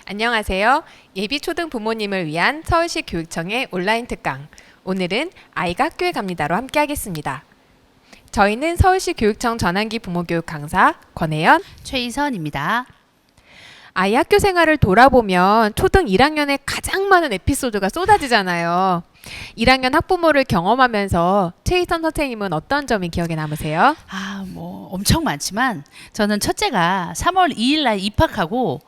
안녕하세요. 예비 초등 부모님을 위한 서울시 교육청의 온라인 특강. 오늘은 아이가 학교에 갑니다로 함께 하겠습니다. 저희는 서울시 교육청 전환기 부모교육 강사 권혜연, 최희선입니다. 아이 학교 생활을 돌아보면 초등 1학년에 가장 많은 에피소드가 쏟아지잖아요. 1학년 학부모를 경험하면서 최희선 선생님은 어떤 점이 기억에 남으세요? 엄청 많지만 저는 첫째가 3월 2일 날 입학하고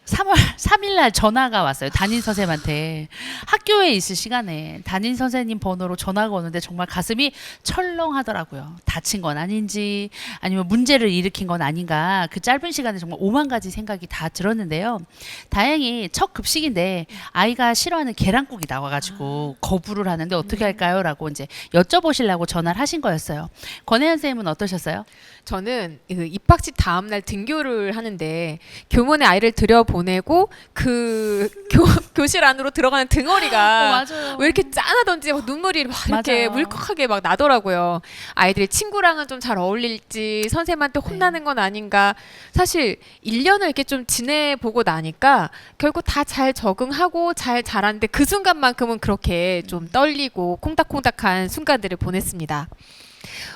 3월 3일 날 전화가 왔어요. 담임 선생님한테. 학교에 있을 시간에 담임 선생님 번호로 전화가 오는데 정말 가슴이 철렁하더라고요. 다친 건 아닌지 아니면 문제를 일으킨 건 아닌가. 그 짧은 시간에 정말 오만 가지 생각이 다 들었는데요. 다행히 첫 급식인데 아이가 싫어하는 계란국이 나와가지고 거부를 하는데 어떻게 할까요? 라고 이제 여쭤보시려고 전화를 하신 거였어요. 권혜연 선생님은 어떠셨어요? 저는 그 입학식 다음날 등교를 하는데 교문에 아이를 들여보내고 그 교실 안으로 들어가는 등어리가 맞아요. 왜 이렇게 짠하던지 막 눈물이 막 이렇게 맞아요. 물컥하게 막 나더라고요. 아이들이 친구랑은 좀 잘 어울릴지 선생님한테 혼나는 건 아닌가. 사실 1년을 이렇게 좀 지내보고 나니까 결국 다 잘 적응하고 잘 자랐는데 그 순간만큼은 그렇게 좀 떨리고 콩닥콩닥한 순간들을 보냈습니다.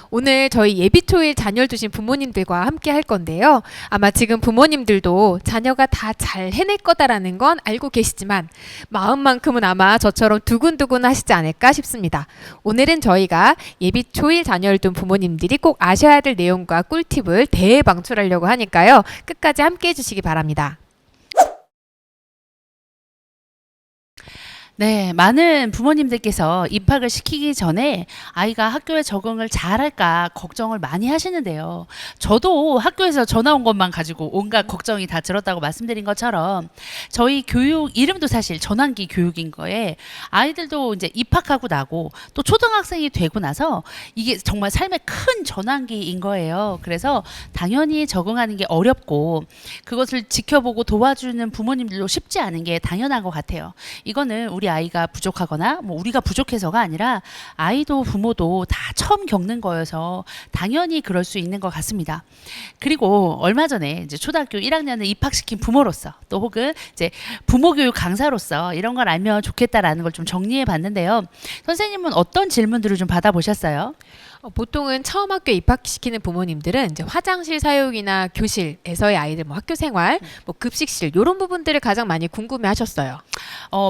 오늘 저희 예비초일 자녀를 두신 부모님들과 함께 할 건데요. 아마 지금 부모님들도 자녀가 다 잘 해낼 거다라는 건 알고 계시지만 마음만큼은 아마 저처럼 두근두근 하시지 않을까 싶습니다. 오늘은 저희가 예비초일 자녀를 둔 부모님들이 꼭 아셔야 될 내용과 꿀팁을 대방출하려고 하니까요. 끝까지 함께 해주시기 바랍니다. 네, 많은 부모님들께서 입학을 시키기 전에 아이가 학교에 적응을 잘할까 걱정을 많이 하시는데요. 저도 학교에서 전화 온 것만 가지고 온갖 걱정이 다 들었다고 말씀드린 것처럼 저희 교육 이름도 사실 전환기 교육인 거에 아이들도 이제 입학하고 나고 또 초등학생이 되고 나서 이게 정말 삶의 큰 전환기인 거예요. 그래서 당연히 적응하는 게 어렵고 그것을 지켜보고 도와주는 부모님들도 쉽지 않은 게 당연한 것 같아요. 이거는 우리 아이가 부족하거나 뭐 우리가 부족해서가 아니라 아이도 부모도 다 처음 겪는 거여서 당연히 그럴 수 있는 것 같습니다. 그리고 얼마 전에 이제 초등학교 1학년을 입학시킨 부모로서 또 혹은 이제 부모 교육 강사로서 이런 걸 알면 좋겠다라는 걸 좀 정리해 봤는데요. 선생님은 어떤 질문들을 좀 받아보셨어요? 보통은 처음 학교에 입학시키는 부모님들은 이제 화장실 사용이나 교실에서의 아이들 뭐 학교 생활, 뭐 급식실 이런 부분들을 가장 많이 궁금해하셨어요.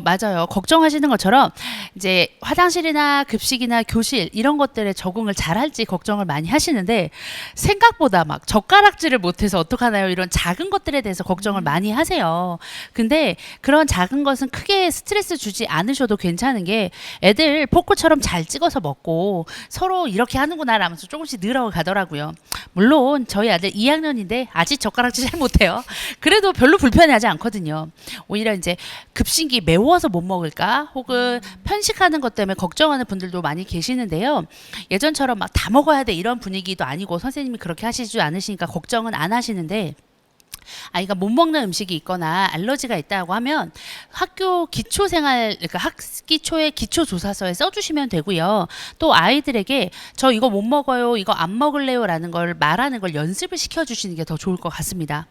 맞아요. 걱정하시는 것처럼 이제 화장실이나 급식이나 교실 이런 것들에 적응을 잘할지 걱정을 많이 하시는데 생각보다 막 젓가락질을 못해서 어떡하나요? 이런 작은 것들에 대해서 걱정을 많이 하세요. 근데 그런 작은 것은 크게 스트레스 주지 않으셔도 괜찮은 게 애들 포크처럼 잘 찍어서 먹고 서로 이렇게 하는구나 라면서 조금씩 늘어 가더라고요. 물론 저희 아들 2학년인데 아직 젓가락질 잘 못해요. 그래도 별로 불편해하지 않거든요. 오히려 이제 급식이 매워서 못 먹을까 혹은 편식하는 것 때문에 걱정하는 분들도 많이 계시는데요. 예전처럼 막 다 먹어야 돼 이런 분위기도 아니고 선생님이 그렇게 하시지 않으시니까 걱정은 안 하시는데 아이가 못 먹는 음식이 있거나 알러지가 있다고 하면 학교 기초생활 그러니까 학기초의 기초조사서에 써주시면 되고요. 또 아이들에게 저 이거 못 먹어요, 이거 안 먹을래요라는 걸 말하는 걸 연습을 시켜주시는 게 더 좋을 것 같습니다.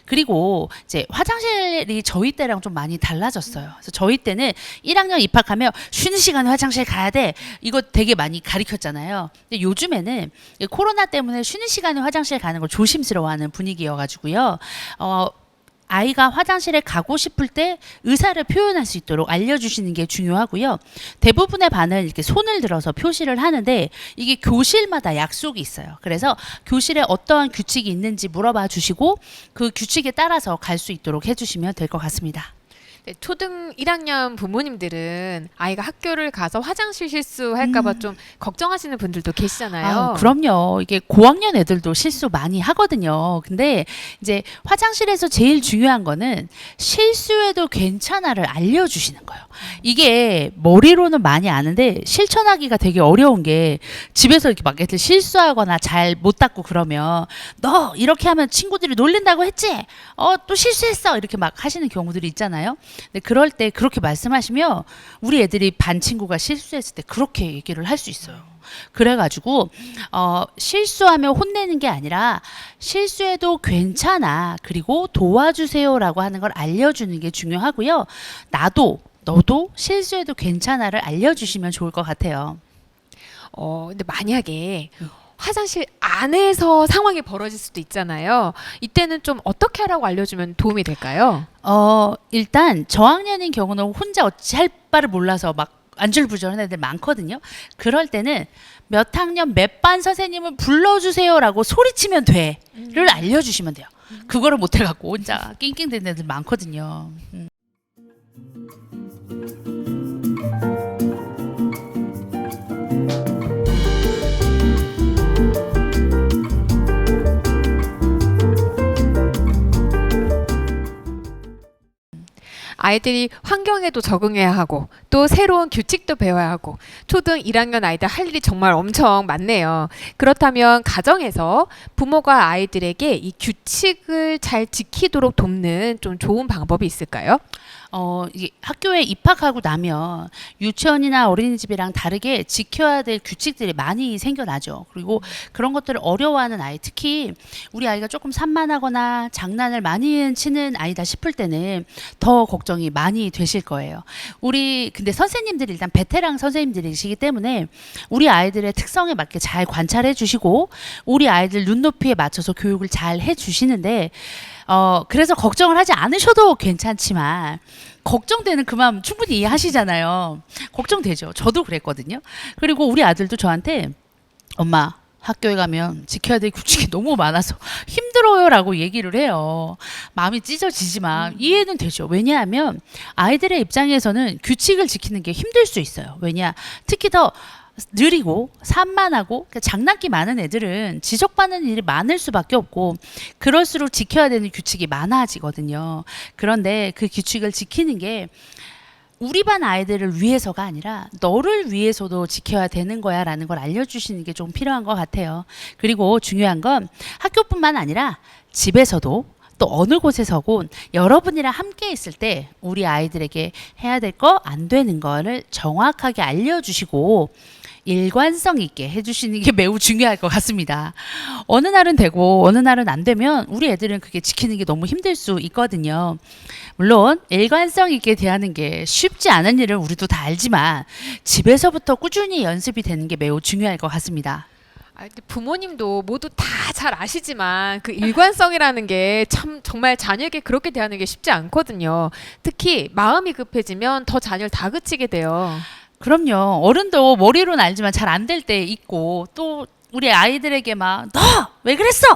그리고 이제 화장실이 저희 때랑 좀 많이 달라졌어요. 그래서 저희 때는 1학년 입학하면 쉬는 시간에 화장실 가야 돼. 이거 되게 많이 가르쳤잖아요. 근데 요즘에는 코로나 때문에 쉬는 시간에 화장실 가는 걸 조심스러워하는 분위기여가지고요. 아이가 화장실에 가고 싶을 때 의사를 표현할 수 있도록 알려주시는 게 중요하고요. 대부분의 반은 이렇게 손을 들어서 표시를 하는데 이게 교실마다 약속이 있어요. 그래서 교실에 어떠한 규칙이 있는지 물어봐 주시고 그 규칙에 따라서 갈 수 있도록 해주시면 될 것 같습니다. 네, 초등 1학년 부모님들은 아이가 학교를 가서 화장실 실수할까봐 좀 걱정하시는 분들도 계시잖아요. 아, 그럼요. 이게 고학년 애들도 실수 많이 하거든요. 근데 이제 화장실에서 제일 중요한 거는 실수해도 괜찮아를 알려주시는 거예요. 이게 머리로는 많이 아는데 실천하기가 되게 어려운 게 집에서 이렇게 막 애들 실수하거나 잘 못 닦고 그러면 너 이렇게 하면 친구들이 놀린다고 했지? 또 실수했어. 이렇게 막 하시는 경우들이 있잖아요. 근데 그럴 때 그렇게 말씀하시면 우리 애들이 반 친구가 실수했을 때 그렇게 얘기를 할 수 있어요. 그래가지고 실수하면 혼내는 게 아니라 실수해도 괜찮아 그리고 도와주세요라고 하는 걸 알려주는 게 중요하고요. 너도 실수해도 괜찮아를 알려주시면 좋을 것 같아요. 근데 만약에 화장실 안에서 상황이 벌어질 수도 있잖아요. 이때는 좀 어떻게 하라고 알려주면 도움이 될까요? 일단 저학년인 경우는 혼자 어찌 할 바를 몰라서 막 안절부절한 애들 많거든요. 그럴 때는 몇 학년 몇 반 선생님을 불러주세요라고 소리치면 돼를 알려주시면 돼요. 그거를 못해갖고 혼자 낑낑대는 애들 많거든요. 아이들이 환경에도 적응해야 하고 또 새로운 규칙도 배워야 하고 초등 1학년 아이들 할 일이 정말 엄청 많네요. 그렇다면 가정에서 부모가 아이들에게 이 규칙을 잘 지키도록 돕는 좀 좋은 방법이 있을까요? 이게 학교에 입학하고 나면 유치원이나 어린이집이랑 다르게 지켜야 될 규칙들이 많이 생겨나죠. 그리고 그런 것들을 어려워하는 아이, 특히 우리 아이가 조금 산만하거나 장난을 많이 치는 아이다 싶을 때는 더 걱정이 많이 되실 거예요. 근데 선생님들이 일단 베테랑 선생님들이시기 때문에 우리 아이들의 특성에 맞게 잘 관찰해 주시고 우리 아이들 눈높이에 맞춰서 교육을 잘 해 주시는데 그래서 걱정을 하지 않으셔도 괜찮지만 걱정되는 그 마음 충분히 이해하시잖아요. 걱정되죠. 저도 그랬거든요. 그리고 우리 아들도 저한테 엄마 학교에 가면 지켜야 될 규칙이 너무 많아서 힘들어요라고 얘기를 해요. 마음이 찢어지지만 이해는 되죠. 왜냐하면 아이들의 입장에서는 규칙을 지키는 게 힘들 수 있어요. 특히 더 느리고 산만하고 장난기 많은 애들은 지적받는 일이 많을 수밖에 없고 그럴수록 지켜야 되는 규칙이 많아지거든요. 그런데 그 규칙을 지키는 게 우리 반 아이들을 위해서가 아니라 너를 위해서도 지켜야 되는 거야 라는 걸 알려주시는 게 좀 필요한 것 같아요. 그리고 중요한 건 학교뿐만 아니라 집에서도 또 어느 곳에서건 여러분이랑 함께 있을 때 우리 아이들에게 해야 될 거, 안 되는 거를 정확하게 알려주시고 일관성 있게 해주시는 게 매우 중요할 것 같습니다. 어느 날은 되고 어느 날은 안 되면 우리 애들은 그게 지키는 게 너무 힘들 수 있거든요. 물론 일관성 있게 대하는 게 쉽지 않은 일은 우리도 다 알지만 집에서부터 꾸준히 연습이 되는 게 매우 중요할 것 같습니다. 근데 부모님도 모두 다 잘 아시지만 그 일관성이라는 게 참 정말 자녀에게 그렇게 대하는 게 쉽지 않거든요. 특히 마음이 급해지면 더 자녀를 다그치게 돼요. 그럼요. 어른도 머리로는 알지만 잘 안 될 때 있고 또 우리 아이들에게 막 너 왜 그랬어?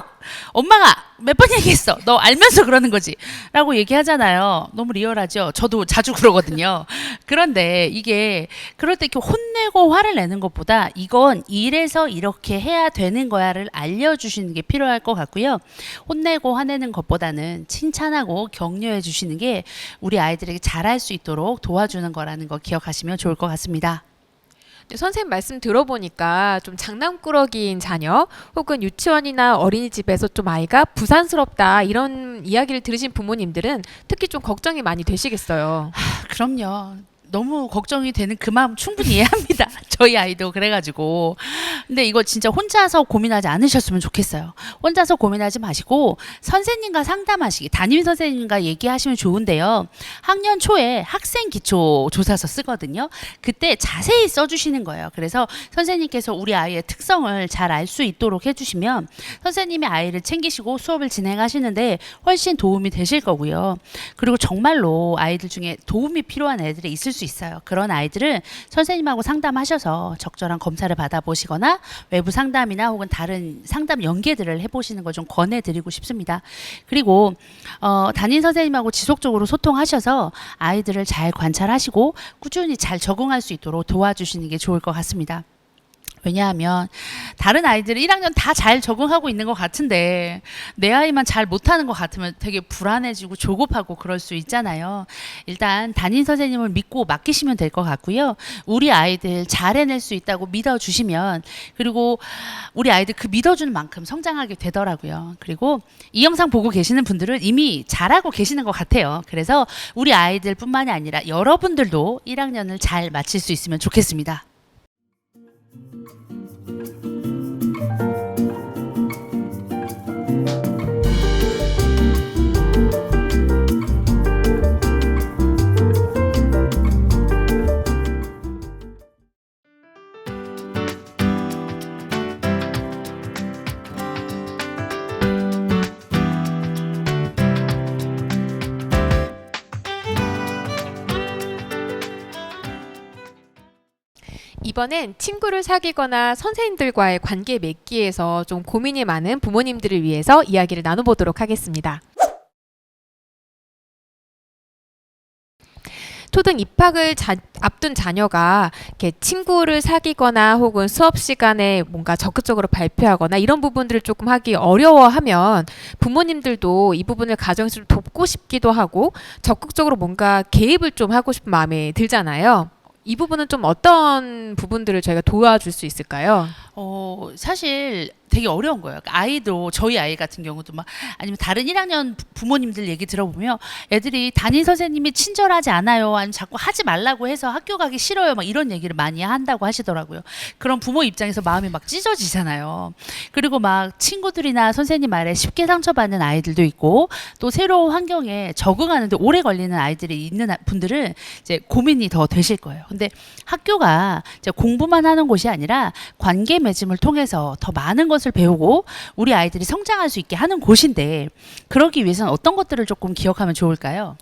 엄마가 몇 번 얘기했어. 너 알면서 그러는 거지. 라고 얘기하잖아요. 너무 리얼하죠. 저도 자주 그러거든요. 그런데 이게 그럴 때 이렇게 혼내고 화를 내는 것보다 이건 이래서 이렇게 해야 되는 거야를 알려주시는 게 필요할 것 같고요. 혼내고 화내는 것보다는 칭찬하고 격려해 주시는 게 우리 아이들에게 잘할 수 있도록 도와주는 거라는 거 기억하시면 좋을 것 같습니다. 선생님 말씀 들어보니까 좀 장난꾸러기인 자녀 혹은 유치원이나 어린이집에서 좀 아이가 부산스럽다 이런 이야기를 들으신 부모님들은 특히 좀 걱정이 많이 되시겠어요. 그럼요. 너무 걱정이 되는 그 마음 충분히 이해합니다. 저희 아이도 그래가지고. 근데 이거 진짜 혼자서 고민하지 않으셨으면 좋겠어요. 혼자서 고민하지 마시고 선생님과 상담하시기, 담임 선생님과 얘기하시면 좋은데요. 학년 초에 학생 기초 조사서 쓰거든요. 그때 자세히 써주시는 거예요. 그래서 선생님께서 우리 아이의 특성을 잘 알 수 있도록 해주시면 선생님이 아이를 챙기시고 수업을 진행하시는데 훨씬 도움이 되실 거고요. 그리고 정말로 아이들 중에 도움이 필요한 애들이 있을 수 수 있어요. 그런 아이들은 선생님하고 상담하셔서 적절한 검사를 받아보시거나 외부 상담이나 혹은 다른 상담 연계들을 해보시는 걸 좀 권해드리고 싶습니다. 그리고 담임 선생님하고 지속적으로 소통하셔서 아이들을 잘 관찰하시고 꾸준히 잘 적응할 수 있도록 도와주시는 게 좋을 것 같습니다. 왜냐하면 다른 아이들은 1학년 다 잘 적응하고 있는 것 같은데 내 아이만 잘 못하는 것 같으면 되게 불안해지고 조급하고 그럴 수 있잖아요. 일단 담임 선생님을 믿고 맡기시면 될 것 같고요. 우리 아이들 잘 해낼 수 있다고 믿어주시면, 그리고 우리 아이들 그 믿어주는 만큼 성장하게 되더라고요. 그리고 이 영상 보고 계시는 분들은 이미 잘하고 계시는 것 같아요. 그래서 우리 아이들 뿐만이 아니라 여러분들도 1학년을 잘 마칠 수 있으면 좋겠습니다. 이번엔 친구를 사귀거나 선생님들과의 관계 맺기에서 좀 고민이 많은 부모님들을 위해서 이야기를 나눠보도록 하겠습니다. 초등 입학을 앞둔 자녀가 이렇게 친구를 사귀거나 혹은 수업 시간에 뭔가 적극적으로 발표하거나 이런 부분들을 조금 하기 어려워하면 부모님들도 이 부분을 가정에서 좀 돕고 싶기도 하고 적극적으로 뭔가 개입을 좀 하고 싶은 마음이 들잖아요. 이 부분은 좀 어떤 부분들을 저희가 도와줄 수 있을까요? 사실 되게 어려운 거예요. 아이도, 저희 아이 같은 경우도 막, 아니면 다른 1학년 부모님들 얘기 들어보면 애들이 담임 선생님이 친절하지 않아요, 아니면 자꾸 하지 말라고 해서 학교 가기 싫어요, 막 이런 얘기를 많이 한다고 하시더라고요. 그런 부모 입장에서 마음이 막 찢어지잖아요. 그리고 막 친구들이나 선생님 말에 쉽게 상처받는 아이들도 있고, 또 새로운 환경에 적응하는데 오래 걸리는 아이들이 있는 분들은 이제 고민이 더 되실 거예요. 근데 학교가 이제 공부만 하는 곳이 아니라 관계 맺음을 통해서 더 많은 것을 배우고 우리 아이들이 성장할 수 있게 하는 곳인데, 그러기 위해서는 어떤 것들을 조금 기억하면 좋을까요?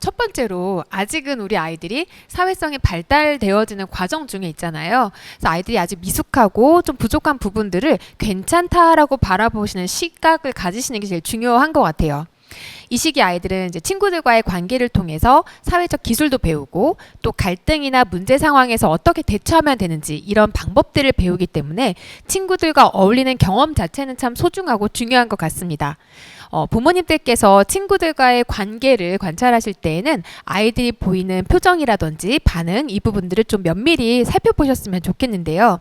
첫 번째로 아직은 우리 아이들이 사회성이 발달되어지는 과정 중에 있잖아요. 그래서 아이들이 아직 미숙하고 좀 부족한 부분들을 괜찮다라고 바라보시는 시각을 가지시는 게 제일 중요한 것 같아요. 이 시기 아이들은 이제 친구들과의 관계를 통해서 사회적 기술도 배우고 또 갈등이나 문제 상황에서 어떻게 대처하면 되는지 이런 방법들을 배우기 때문에 친구들과 어울리는 경험 자체는 참 소중하고 중요한 것 같습니다. 부모님들께서 친구들과의 관계를 관찰하실 때에는 아이들이 보이는 표정이라든지 반응, 이 부분들을 좀 면밀히 살펴보셨으면 좋겠는데요.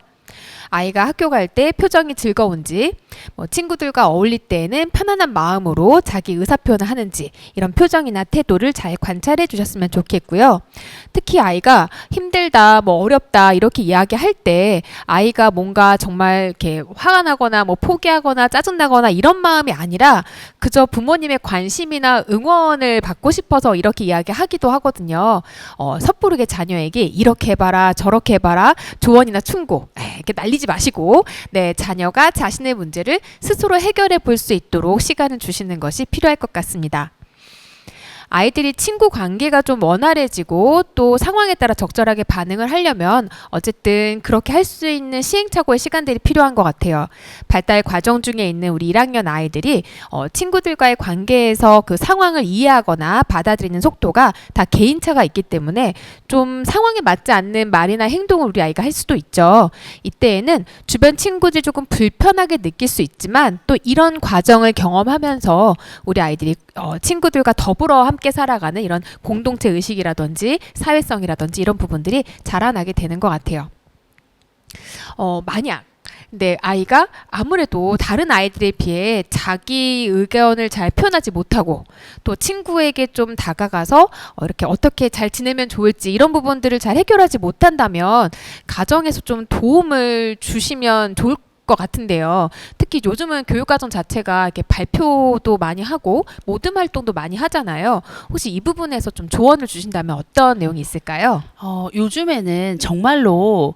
아이가 학교 갈 때 표정이 즐거운지, 친구들과 어울릴 때에는 편안한 마음으로 자기 의사표현을 하는지 이런 표정이나 태도를 잘 관찰해 주셨으면 좋겠고요. 특히 아이가 힘들다, 어렵다 이렇게 이야기할 때 아이가 뭔가 정말 이렇게 화가 나거나 포기하거나 짜증나거나 이런 마음이 아니라 그저 부모님의 관심이나 응원을 받고 싶어서 이렇게 이야기하기도 하거든요. 섣부르게 자녀에게 이렇게 해봐라 저렇게 해봐라 조언이나 충고 이렇게 날리지 마시고 자녀가 자신의 문제를 스스로 해결해 볼 수 있도록 시간을 주시는 것이 필요할 것 같습니다. 아이들이 친구 관계가 좀 원활해지고 또 상황에 따라 적절하게 반응을 하려면 어쨌든 그렇게 할 수 있는 시행착오의 시간들이 필요한 것 같아요. 발달 과정 중에 있는 우리 1학년 아이들이 친구들과의 관계에서 그 상황을 이해하거나 받아들이는 속도가 다 개인차가 있기 때문에 좀 상황에 맞지 않는 말이나 행동을 우리 아이가 할 수도 있죠. 이때에는 주변 친구들이 조금 불편하게 느낄 수 있지만 또 이런 과정을 경험하면서 우리 아이들이 친구들과 더불어 함께 살아가는 이런 공동체 의식이라든지 사회성이라든지 이런 부분들이 자라나게 되는 것 같아요. 만약 아이가 아무래도 다른 아이들에 비해 자기 의견을 잘 표현하지 못하고 또 친구에게 좀 다가가서 이렇게 어떻게 잘 지내면 좋을지 이런 부분들을 잘 해결하지 못한다면 가정에서 좀 도움을 주시면 좋을 것 같은데요. 특히 요즘은 교육과정 자체가 이렇게 발표도 많이 하고 모듬 활동도 많이 하잖아요. 혹시 이 부분에서 좀 조언을 주신다면 어떤 내용이 있을까요? 요즘에는 정말로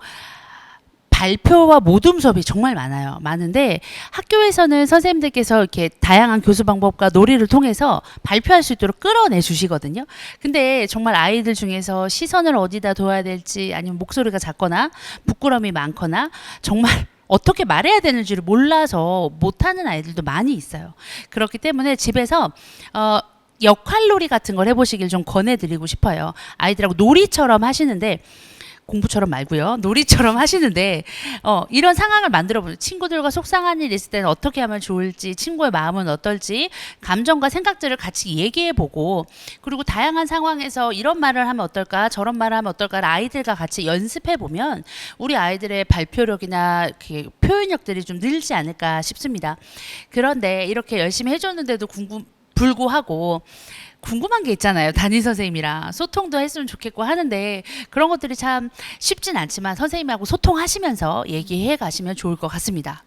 발표와 모둠 수업이 정말 많아요. 많은데 학교에서는 선생님들께서 이렇게 다양한 교수 방법과 놀이를 통해서 발표할 수 있도록 끌어내 주시거든요. 근데 정말 아이들 중에서 시선을 어디다 둬야 될지 아니면 목소리가 작거나 부끄러움이 많거나 정말 어떻게 말해야 되는지를 몰라서 못하는 아이들도 많이 있어요. 그렇기 때문에 집에서 역할놀이 같은 걸 해보시길 좀 권해드리고 싶어요. 아이들하고 놀이처럼 하시는데 공부처럼 말고요. 놀이처럼 하시는데 이런 상황을 만들어보는 친구들과 속상한 일 있을 때는 어떻게 하면 좋을지 친구의 마음은 어떨지 감정과 생각들을 같이 얘기해보고 그리고 다양한 상황에서 이런 말을 하면 어떨까 저런 말을 하면 어떨까 아이들과 같이 연습해보면 우리 아이들의 발표력이나 표현력들이 좀 늘지 않을까 싶습니다. 그런데 이렇게 열심히 해줬는데도 불구하고 궁금한 게 있잖아요. 담임 선생님이랑 소통도 했으면 좋겠고 하는데 그런 것들이 참 쉽진 않지만 선생님하고 소통하시면서 얘기해 가시면 좋을 것 같습니다.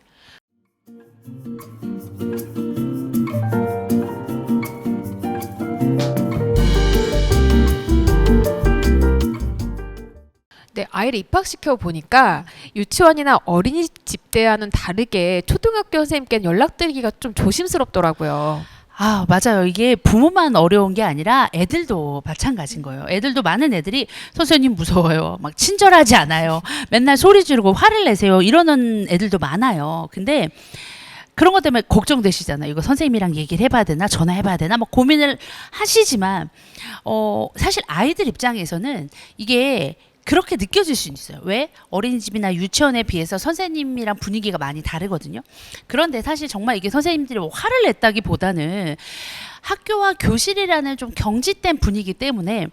네, 아이를 입학시켜 보니까 유치원이나 어린이집 때와는 다르게 초등학교 선생님께는 연락드리기가 좀 조심스럽더라고요. 아, 맞아요. 이게 부모만 어려운 게 아니라 애들도 마찬가지인 거예요. 애들도 많은 애들이 선생님 무서워요. 막 친절하지 않아요. 맨날 소리 지르고 화를 내세요. 이러는 애들도 많아요. 근데 그런 것 때문에 걱정되시잖아요. 이거 선생님이랑 얘기를 해봐야 되나 전화해봐야 되나 막 고민을 하시지만 사실 아이들 입장에서는 이게 그렇게 느껴질 수 있어요. 왜? 어린이집이나 유치원에 비해서 선생님이랑 분위기가 많이 다르거든요. 그런데 사실 정말 이게 선생님들이 뭐 화를 냈다기보다는 학교와 교실이라는 좀 경직된 분위기 때문에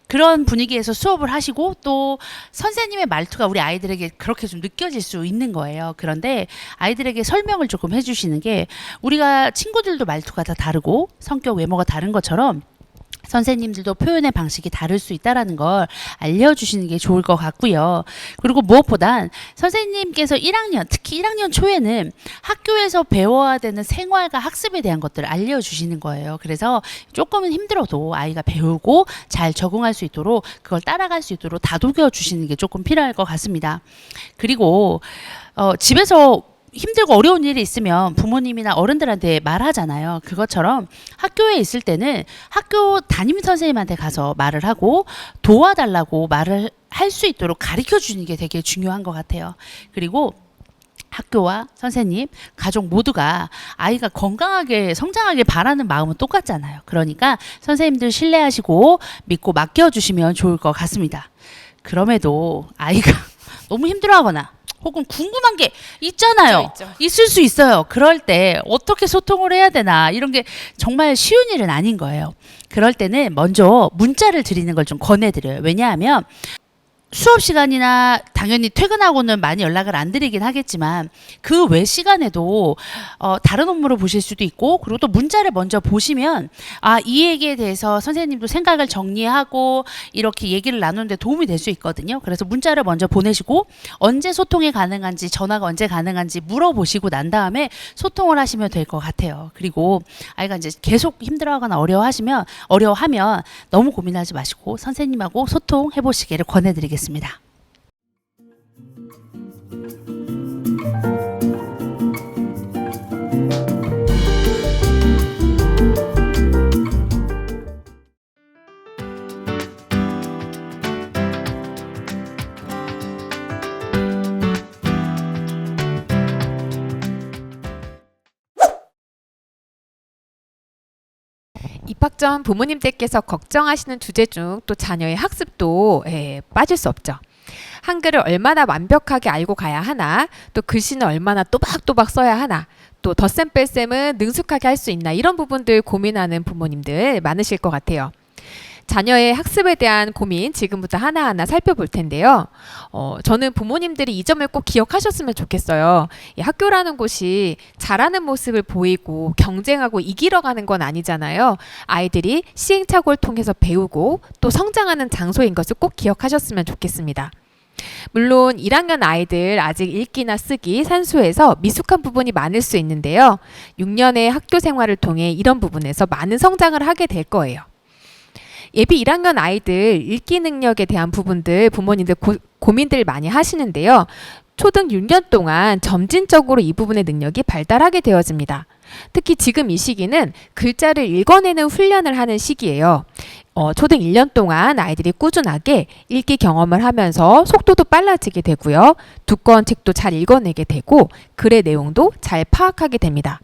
그런 분위기에서 수업을 하시고 또 선생님의 말투가 우리 아이들에게 그렇게 좀 느껴질 수 있는 거예요. 그런데 아이들에게 설명을 조금 해주시는 게 우리가 친구들도 말투가 다 다르고 성격 외모가 다른 것처럼 선생님들도 표현의 방식이 다를 수 있다는 걸 알려주시는 게 좋을 것 같고요. 그리고 무엇보단 선생님께서 1학년, 특히 1학년 초에는 학교에서 배워야 되는 생활과 학습에 대한 것들을 알려주시는 거예요. 그래서 조금은 힘들어도 아이가 배우고 잘 적응할 수 있도록 그걸 따라갈 수 있도록 다독여 주시는 게 조금 필요할 것 같습니다. 그리고 집에서 힘들고 어려운 일이 있으면 부모님이나 어른들한테 말하잖아요. 그것처럼 학교에 있을 때는 학교 담임 선생님한테 가서 말을 하고 도와달라고 말을 할 수 있도록 가르쳐 주는 게 되게 중요한 것 같아요. 그리고 학교와 선생님, 가족 모두가 아이가 건강하게 성장하길 바라는 마음은 똑같잖아요. 그러니까 선생님들 신뢰하시고 믿고 맡겨주시면 좋을 것 같습니다. 그럼에도 아이가 너무 힘들어하거나 혹은 궁금한 게 있잖아요. 있죠. 있을 수 있어요. 그럴 때 어떻게 소통을 해야 되나 이런 게 정말 쉬운 일은 아닌 거예요. 그럴 때는 먼저 문자를 드리는 걸 좀 권해드려요. 왜냐하면 수업 시간이나 당연히 퇴근하고는 많이 연락을 안 드리긴 하겠지만 그 외 시간에도 다른 업무를 보실 수도 있고 그리고 또 문자를 먼저 보시면 이 얘기에 대해서 선생님도 생각을 정리하고 이렇게 얘기를 나누는데 도움이 될 수 있거든요. 그래서 문자를 먼저 보내시고 언제 소통이 가능한지 전화가 언제 가능한지 물어보시고 난 다음에 소통을 하시면 될 것 같아요. 그리고 아이가 이제 계속 힘들어하거나 어려워하면 너무 고민하지 마시고 선생님하고 소통해 보시기를 권해드리겠습니다. 입학 전 부모님들께서 걱정하시는 주제 중 또 자녀의 학습도 빠질 수 없죠. 한글을 얼마나 완벽하게 알고 가야 하나, 또 글씨는 얼마나 또박또박 써야 하나, 또 덧셈 뺄셈은 능숙하게 할 수 있나 이런 부분들 고민하는 부모님들 많으실 것 같아요. 자녀의 학습에 대한 고민 지금부터 하나하나 살펴볼 텐데요. 저는 부모님들이 이 점을 꼭 기억하셨으면 좋겠어요. 이 학교라는 곳이 잘하는 모습을 보이고 경쟁하고 이기러 가는 건 아니잖아요. 아이들이 시행착오를 통해서 배우고 또 성장하는 장소인 것을 꼭 기억하셨으면 좋겠습니다. 물론 1학년 아이들 아직 읽기나 쓰기, 산수에서 미숙한 부분이 많을 수 있는데요. 6년의 학교 생활을 통해 이런 부분에서 많은 성장을 하게 될 거예요. 예비 1학년 아이들 읽기 능력에 대한 부분들 부모님들 고민들 많이 하시는데요. 초등 6년 동안 점진적으로 이 부분의 능력이 발달하게 되어집니다. 특히 지금 이 시기는 글자를 읽어내는 훈련을 하는 시기예요. 초등 1년 동안 아이들이 꾸준하게 읽기 경험을 하면서 속도도 빨라지게 되고요. 두꺼운 책도 잘 읽어내게 되고 글의 내용도 잘 파악하게 됩니다.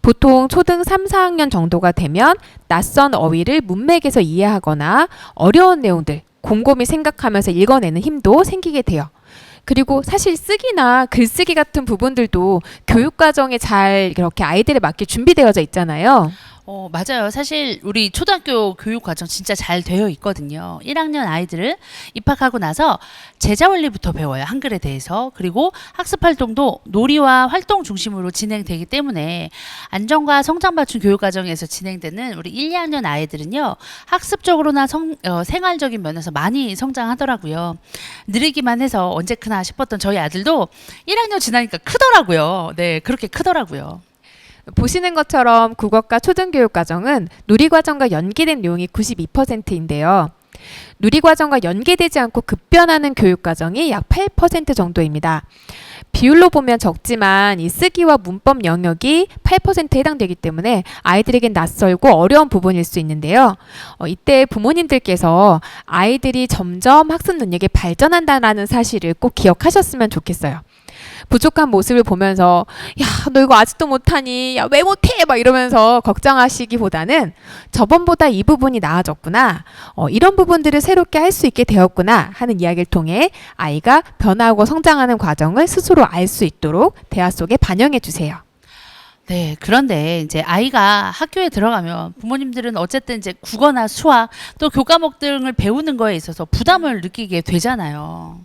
보통 초등 3, 4학년 정도가 되면 낯선 어휘를 문맥에서 이해하거나 어려운 내용들 곰곰이 생각하면서 읽어내는 힘도 생기게 돼요. 그리고 사실 쓰기나 글쓰기 같은 부분들도 교육과정에 잘 이렇게 아이들에 맞게 준비되어져 있잖아요. 맞아요. 사실 우리 초등학교 교육 과정 진짜 잘 되어 있거든요. 1학년 아이들을 입학하고 나서 제자 원리부터 배워요. 한글에 대해서. 그리고 학습 활동도 놀이와 활동 중심으로 진행되기 때문에 안정과 성장 맞춤 교육 과정에서 진행되는 우리 1, 2학년 아이들은요. 학습적으로나 생활적인 면에서 많이 성장하더라고요. 느리기만 해서 언제 크나 싶었던 저희 아들도 1학년 지나니까 크더라고요. 네, 그렇게 크더라고요. 보시는 것처럼 국어과 초등교육과정은 누리과정과 연계된 내용이 92%인데요. 누리과정과 연계되지 않고 급변하는 교육과정이 약 8% 정도입니다. 비율로 보면 적지만 이 쓰기와 문법 영역이 8%에 해당되기 때문에 아이들에겐 낯설고 어려운 부분일 수 있는데요. 이때 부모님들께서 아이들이 점점 학습 능력이 발전한다는 사실을 꼭 기억하셨으면 좋겠어요. 부족한 모습을 보면서 야, 너 이거 아직도 못하니? 야, 왜 못해? 막 이러면서 걱정하시기보다는 저번보다 이 부분이 나아졌구나. 이런 부분들을 새롭게 할 수 있게 되었구나 하는 이야기를 통해 아이가 변화하고 성장하는 과정을 스스로 알 수 있도록 대화 속에 반영해 주세요. 네, 그런데 이제 아이가 학교에 들어가면 부모님들은 어쨌든 이제 국어나 수학 또 교과목 등을 배우는 거에 있어서 부담을 느끼게 되잖아요.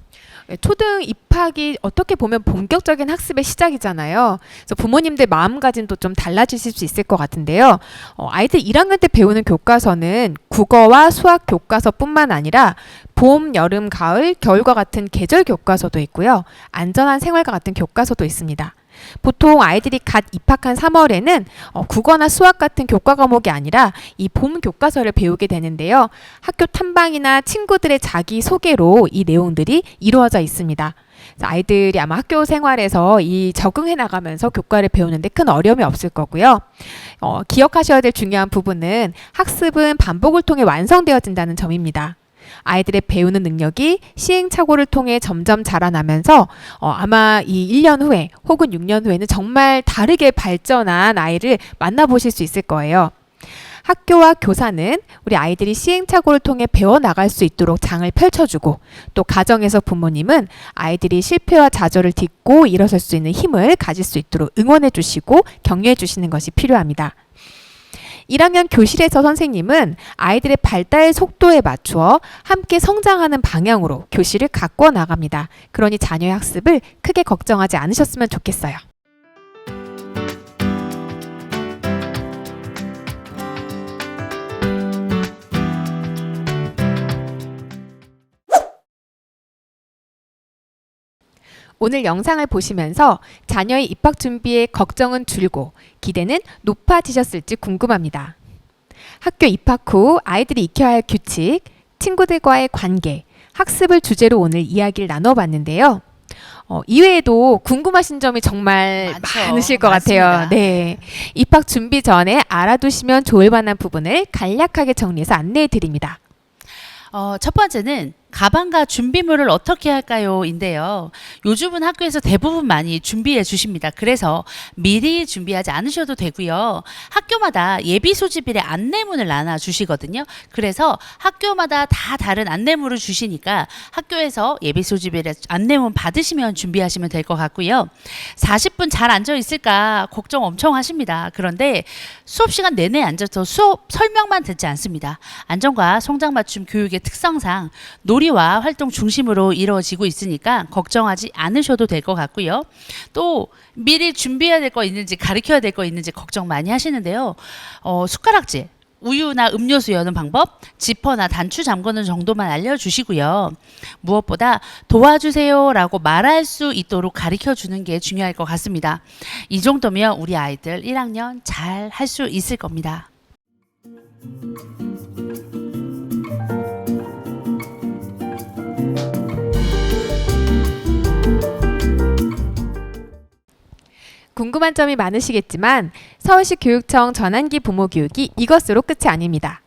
초등 입학이 어떻게 보면 본격적인 학습의 시작이잖아요. 그래서 부모님들 마음가짐도 좀 달라지실 수 있을 것 같은데요. 아이들 1학년 때 배우는 교과서는 국어와 수학 교과서뿐만 아니라 봄, 여름, 가을, 겨울과 같은 계절 교과서도 있고요. 안전한 생활과 같은 교과서도 있습니다. 보통 아이들이 갓 입학한 3월에는 국어나 수학 같은 교과 과목이 아니라 이 봄 교과서를 배우게 되는데요. 학교 탐방이나 친구들의 자기소개로 이 내용들이 이루어져 있습니다. 아이들이 아마 학교 생활에서 이 적응해 나가면서 교과를 배우는데 큰 어려움이 없을 거고요. 기억하셔야 될 중요한 부분은 학습은 반복을 통해 완성되어진다는 점입니다. 아이들의 배우는 능력이 시행착오를 통해 점점 자라나면서 아마 이 1년 후에 혹은 6년 후에는 정말 다르게 발전한 아이를 만나보실 수 있을 거예요. 학교와 교사는 우리 아이들이 시행착오를 통해 배워나갈 수 있도록 장을 펼쳐주고 또 가정에서 부모님은 아이들이 실패와 좌절을 딛고 일어설 수 있는 힘을 가질 수 있도록 응원해 주시고 격려해 주시는 것이 필요합니다. 1학년 교실에서 선생님은 아이들의 발달 속도에 맞추어 함께 성장하는 방향으로 교실을 가꿔 나갑니다. 그러니 자녀의 학습을 크게 걱정하지 않으셨으면 좋겠어요. 오늘 영상을 보시면서 자녀의 입학 준비에 걱정은 줄고 기대는 높아지셨을지 궁금합니다. 학교 입학 후 아이들이 익혀야 할 규칙, 친구들과의 관계, 학습을 주제로 오늘 이야기를 나눠봤는데요. 이외에도 궁금하신 점이 정말 많으실 것 같아요. 네, 입학 준비 전에 알아두시면 좋을 만한 부분을 간략하게 정리해서 안내해 드립니다. 첫 번째는 가방과 준비물을 어떻게 할까요? 인데요. 요즘은 학교에서 대부분 많이 준비해 주십니다. 그래서 미리 준비하지 않으셔도 되고요. 학교마다 예비 소지필의 안내문을 나눠 주시거든요. 그래서 학교마다 다 다른 안내문을 주시니까 학교에서 예비 소지필의 안내문 받으시면 준비하시면 될 것 같고요. 40분 잘 앉아 있을까 걱정 엄청 하십니다. 그런데 수업 시간 내내 앉아서 수업 설명만 듣지 않습니다. 안전과 성장 맞춤 교육의 특성상 놀이와 활동 중심으로 이루어지고 있으니까 걱정하지 않으셔도 될 것 같고요. 또 미리 준비해야 될 거 있는지 가르쳐야 될 거 있는지 걱정 많이 하시는데요. 숟가락질, 우유나 음료수 여는 방법, 지퍼나 단추 잠그는 정도만 알려주시고요. 무엇보다 도와주세요 라고 말할 수 있도록 가르쳐주는 게 중요할 것 같습니다. 이 정도면 우리 아이들 1학년 잘 할 수 있을 겁니다. 궁금한 점이 많으시겠지만 서울시 교육청 전환기 부모 교육이 이것으로 끝이 아닙니다.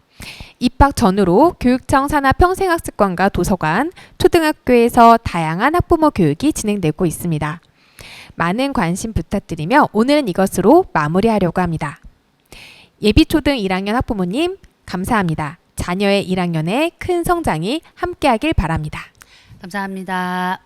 입학 전후로 교육청 산하 평생학습관과 도서관, 초등학교에서 다양한 학부모 교육이 진행되고 있습니다. 많은 관심 부탁드리며 오늘은 이것으로 마무리하려고 합니다. 예비초등 1학년 학부모님 감사합니다. 자녀의 1학년의 큰 성장이 함께하길 바랍니다. 감사합니다.